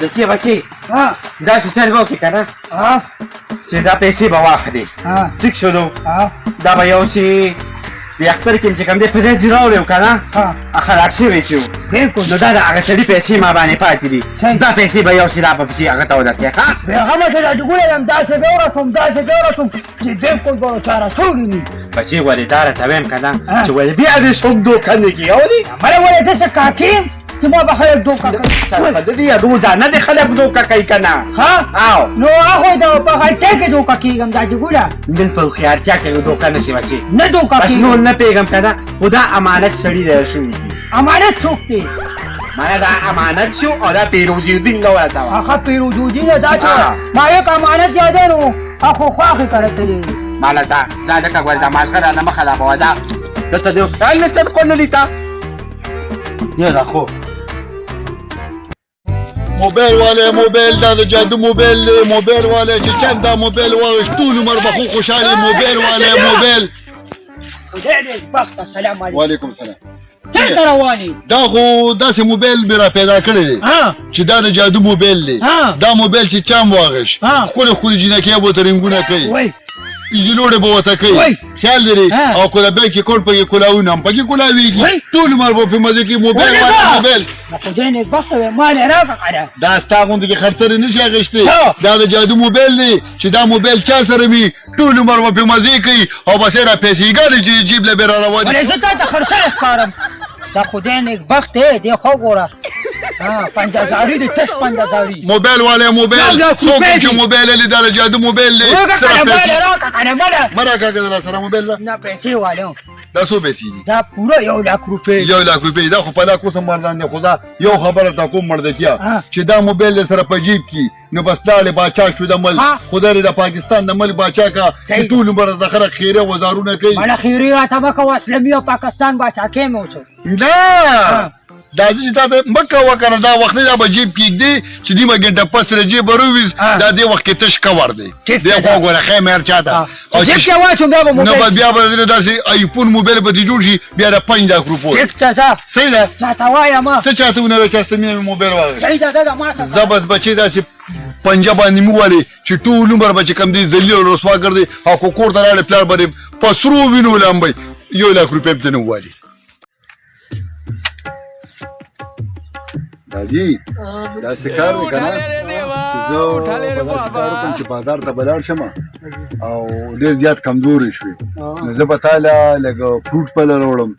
د کې بچي ها دا چې سر به وکړي که نه ها چې دا پیسې به واخلې ها ټیک شو نو ها دا به یو چې د اختر کې چې کوم دی په ځای چې راوړی که نه ها خراب شوی چې و بالکل نو دا د هغه سړي پیسې ما باندې پاتې دي صحیح. دا پیسې به یو سي دا په پسې هغه ته ودرسې ښه هغه مثلا ګورې هم داسې به ورسوم داسې به ورسوم چې بالکل به چاره ټولې نه بچې ولې دا راته وایم که نه ها. چې ولې بیا دې څوک دوکه نه کړي اورې مړه ولې زه څه کاکي یم چې ما به خلک دوکه کوي د دې روزانه د خلک دوکه کوي که نه ها او نو هغوی د په غلطۍ کې دوکه کېږم دا چې ګوره نن په هوښیارتیا کې دوکه نه شي بچې نه دوکه بس نور کېږم نه پوهېږم که نه خو دا امانت سړي دی شوي دي امانت څوک دی مانا دا امانت شو او دا پیروزیدین نو ورته وه هغه پیرودونکی دا چې ها. ما یک امانت یادې نو هغه خواښې کړتلې مالا دا زه لکه ګوره دا مازغه رانه مه خرابوه دا دلته دې خیال نه چت قللي تا یو دا خو موبایل والے موبایل دا د جادو موبایل دی موبایل والے چې چند دا موبایل واغش ټول عمر به خو خوشحالي موبایل والے موبایل خدای دې بخته سلام علیکم وعلیکم السلام چېرته روان یې دا خو داسې موبایل مې را پیدا کړی دی ها چې دا د جادو موبایل دی ها. دا موبایل چې چا م واغش ها. ښکلې ښکلې جینکۍ به ورته رنګونه کوي وای ایجلوړې به ورته کوي وای. خیال لري ها. او کلابۍ کې کوټ پکې کلاوونه هم پکې کلاویږي وای. ټول عمر به په مزه کې موبایل وای والے دا. موبایل خدای دې بخته وې مال یې راکړه کنه دا ستا غوندې کې خرڅرې نه شي اخیستی ها. دا د جادو موبایل دی چې دا موبایل چا سره وي ټول عمر به پرې مزې کوي او بس یې را پیسې ګالي چې جیب له بې را روانې ولې زه تا ته خرڅه ښکارم دا خدای نیک بخت دی دې خو ګوره ها 50,000 دي تش 50,000 موبایل والے موبایل لا، څوک کوپې چې دي. موبایل لري دا د جادو موبایل دی وګه سره کنه مال پیسې راکړه کنه مال مه راکاږه د راسره موبایل له نه پیسې والو دا څو پیسې دي دا پوره 1,00,000 روپۍ 1,00,000 روپۍ دا خو په لاک اوسم مردان دی خو دا یو خبره تا کوم مردکیا ها. چې دا موبایل در سره په جیب کې نو بس لاړې باچا شو د ملک ها. خدای دې د پاکستان د ملک باچا کا چې صحیح. ټول عمر د خلک خیره وزارونه کوي مړه خیری راته مه کوه اسلامي او پاکستان باچا کې مې اوسو نه دا چې تا ته مه کوه که نه دا وخت نه دا به جیب کې ږدې چې نیمه ګنټه پس سره جیب به روویز ها. دا دې وخت کې تش کور دی ټیک دې ده. خو ګوره خیم هر چا ته او جیب چې کې واچوم بیا به نه به موبایل بیا به دې داسې آیفون موبایل به دې جوړ شي بیا د 5,00,000 روپو ټیک ته ځه صحیح ده چاته وایم ته چاته ونه وایې چې ستا مینه مې موبایل واخیست صحیح ده دا ما ته زه بس بچې داسې پنجه باندې مې ووالې چې ټول عمر به چې کوم دی ذلیل او رسوا ګرځي او که کور ته راغلی پلار به دې په سرو وینو لامبئ 1,00,000 روپۍ به ته نه ووالي داجي داسې کار دی که نه زه به داسې کار وکړم چې بازار ته به لاړ شم او ډېر زیات کمزوري شوې نو زه به تا له لږ فروټ بله راوړم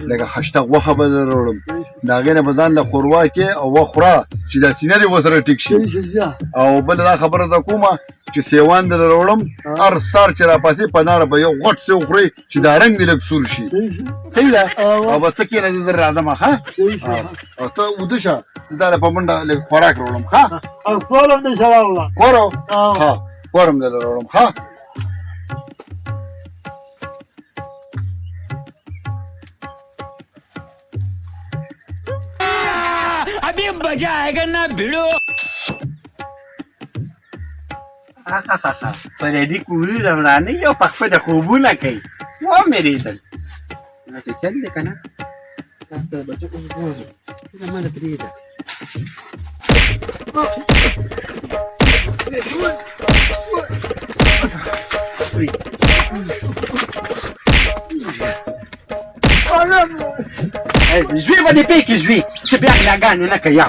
لږ خشته غوښه بله راوړم د هغې نه به ځان له ښوروا کې او وخوره چې دا سینه دې ورسره ټیک شي او بله دا خبره ده کومه چې سیوان درله راوړم هر سهار چې راپاسې په ناره به یو غټ څه وخورئ چې دا رنګ دې لږ سور شي صحیح ده او بس ته کښېنه زه زر راځم ښه او ته اوده شه زه تا له په منډه لږ خوراک راوړم ښه کورم دې سره وړه کورو ها کورم درله راوړم ښه ابھی مزہ آئے گا نا بھیڑو فرېدي کوري رمرانه یو په خپله خوبونه کوي ومېرېدل داسې چل دی که نه دا ته بچو کوم بوزو دا ماله پرېږده زوی به دې پېکې زوی چې بیا غلاګانې نه کوي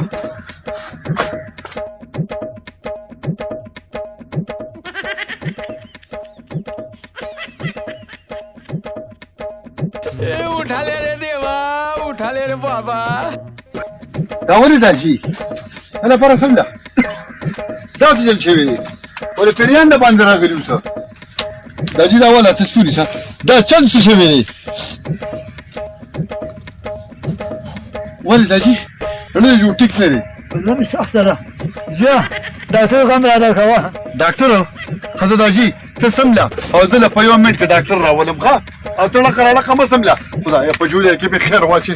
उठा ले रे देवा उठा ले रे बाबा دا ولې داسې هله پره سمله داسې چل شوی دی ولې پریان د باندې راغلي اوسه داجي دا وله ته ستوري سه دا چل څه شوی دی ولې داجي رڼه جوړ ټیک نه دی زه مې سخته ده ځه ډاکټر غم راله کوه ډاکټر ښځه داجي ته سمله او زه له په یو منټ کې ډاکټر راولم ښه او ته لکه رالکه مه سمله خدایه په جوړې کې مې خیر واچې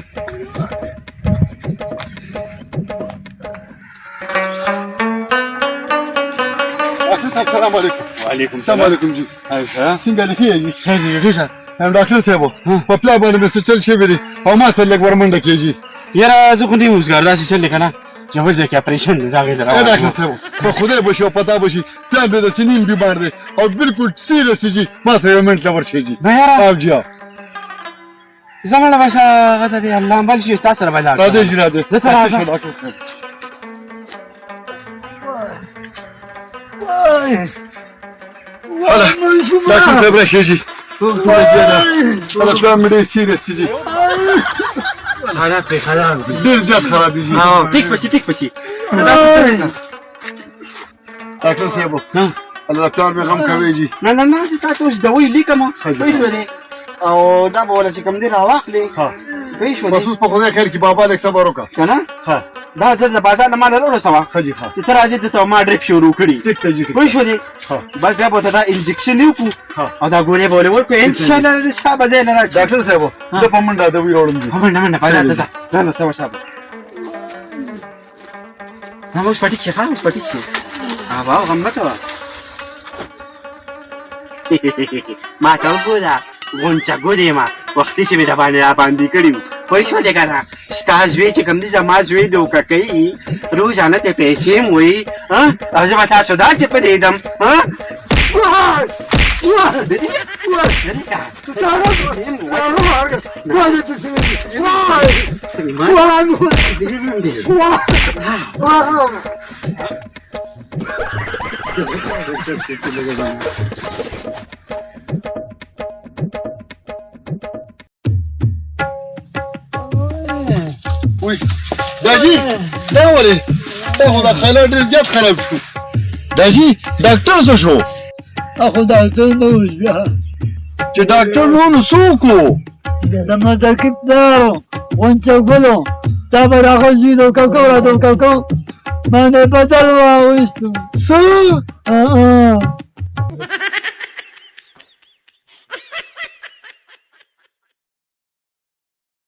ډاکټر صاحب سلام علیکم وعلیکم السلام علیکم جی ښه څنګه لخي جی خیر دی ښه ښه ډاکټر صاحب په پلا باندې مې څه چل شوی دی او ما سره لږ ورمنډه کېږي یاره زه خو نه یم اوسګار داسې چل دی که نه جوړ ځکه اپریشن دی زاغې ډاکټر درا صاحب په خدای بشي او پتا بشي پلان به د سنین بیمار دی او بالکل سیریس جی ما ته یو منټ لور شي جی بهره او جی زمانه باشا غته دی الله بل شي تاسو سره بلار راځي جی راځي زه ته راځم. ډاکټر صاحب هلا ډاکټر صاحب راشي جی هلا پلان مې ډېر سیریس جی حالات به خراب دي ډېر زیات خراب دي جی ټیک پشي ډاکټر صاحب الله کار مې غم کوي جی نه زه تاسو اوس دوی لیکم وایي او دا به ولا چې کوم دی راواخلې ها وایي شو بس اوس په خدای خیر کې بابا لیک صبر وکړه کنه ها دا زر د بازار نه مال وروړو سوا ښه جي ښه ته راځي ته ما ډریپ شروع کړی ټیک ته جي ټیک وایي شو دی ها بس بیا به دا انجکشن یو کو ها او دا ګولې بولې ورکو ان شاء الله دې صاحب زه نه راځي ډاکټر صاحب زه په منډه د وی وړم جی نه پاتې ځه نه سم صاحب نه اوس پټی کې اوس پټی کې واو غم مکوا ما ته وګوره غونچه ګورې ما وختي چې مې د باندې را باندې کړي وایي شو دی که نه ستا زوی چې کوم دی زما زوی دوکه کوي روزانه ته پیسې م وایي او زه به تاسو داسې پرېږدم وای داجی دا ولې ته خو دا خیال ډېر زیات خراب شو داجی ډاکټر څه شو اخو ډاکټر نه اوس بیا چې ډاکټر نو څوک و د مزاکب دارو غونچه ګلو تا به راغځېدو کوکو راته کوکو باندې بدل واویستو څه